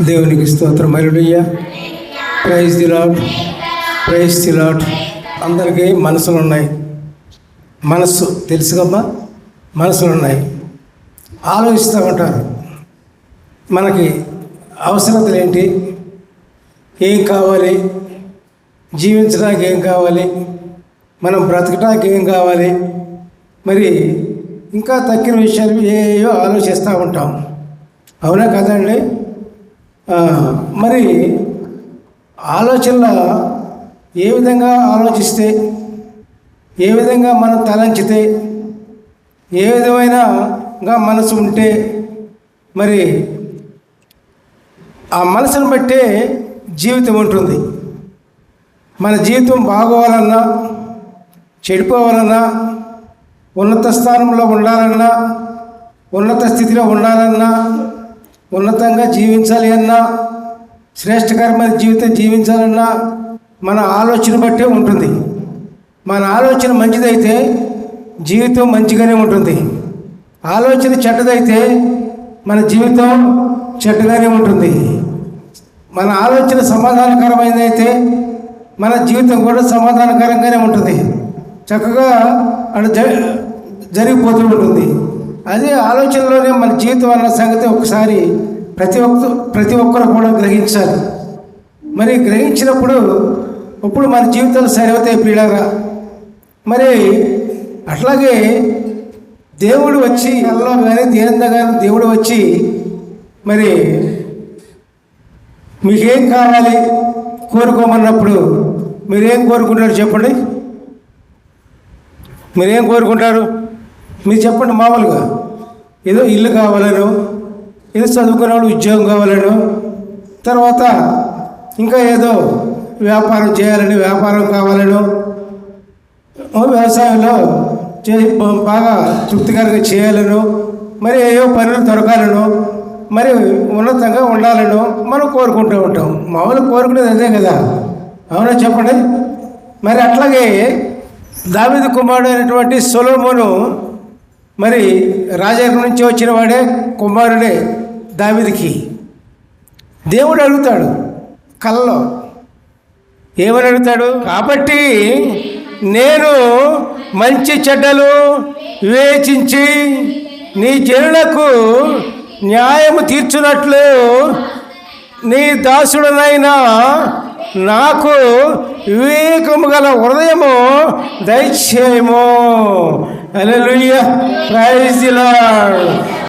దేవునికి స్తోత్రం. హల్లెలూయా. Praise the Lord, praise the Lord. అందరికీ మనసులు ఉన్నాయి. మనస్సు తెలుసు కదా, మనసులు ఉన్నాయి. ఆలోచిస్తూ ఉంటారు. మనకి అవసరతలు ఏంటి, ఏం కావాలి, జీవించడానికి ఏం కావాలి, మనం బ్రతకడానికి ఏం కావాలి, మరి ఇంకా తక్కిన విషయాలు ఏయో ఆలోచిస్తూ ఉంటాం. అవునా కదండి? మరి ఆలోచనల ఏ విధంగా ఆలోచిస్తే, ఏ విధంగా మనం తలంచితే, ఏ విధమైనగా మనసు ఉంటే మరి ఆ మనసును బట్టే జీవితం ఉంటుంది. మన జీవితం బాగోవాలన్నా, చెడిపోవాలన్నా, ఉన్నత స్థానంలో ఉండాలన్నా, ఉన్నత స్థితిలో ఉండాలన్నా, ఉన్నతంగా జీవించాలి అన్నా, శ్రేష్టకరమైన జీవితం జీవించాలన్నా మన ఆలోచన బట్టే ఉంటుంది. మన ఆలోచన మంచిదైతే జీవితం మంచిగానే ఉంటుంది. ఆలోచన చెడ్డదైతే మన జీవితం చెడ్డగానే ఉంటుంది. మన ఆలోచన సమాధానకరమైనదైతే మన జీవితం కూడా సమాధానకరంగానే ఉంటుంది. చక్కగా అది జరిగిపోతూ ఉంటుంది. అదే ఆలోచనలోనే మన జీవితం అన్న సంగతి ఒకసారి ప్రతి ఒక్కరు కూడా గ్రహించాలి. మరి గ్రహించినప్పుడు ఇప్పుడు మన జీవితాలు సరివుతాయి ప్రియులారా. మరి అట్లాగే దేవుడు వచ్చి అల్లో కానీ దేనిందా కానీ దేవుడు వచ్చి మరి మీకేం కావాలి కోరుకోమన్నప్పుడు మీరేం కోరుకుంటారు చెప్పండి? మీరేం కోరుకుంటారు? మీరు చెప్పండి. మామూలుగా ఏదో ఇల్లు కావాలను, ఏదో చదువుకున్నవాడు ఉద్యోగం కావాలను, తర్వాత ఇంకా ఏదో వ్యాపారం చేయాలని వ్యాపారం కావాలను, వ్యవసాయంలో బాగా తృప్తికరంగా చేయాలను, మరి ఏవో పనులు దొరకాలను, మరి ఉన్నతంగా ఉండాలను మనం కోరుకుంటూ ఉంటాం. మామూలు కోరుకునేది అదే కదా, అవునా చెప్పండి? మరి అట్లాగే దావీదు కుమారుడు అయినటువంటి సొలొమోను మరి రాజాగారి నుంచి వచ్చిన వాడే, కుమారుడే దావీదుకి. దేవుడు అడుగుతాడు కలలో, ఏమని అడుగుతాడు? కాబట్టి నేను మంచి చెడ్డలు వివేచించి నీ జనులకు న్యాయము తీర్చున్నట్లు నీ దాసుడనైనా నాకు వివేకము గల హృదయము దయచేయము. హల్లెలూయా. Praise the lord.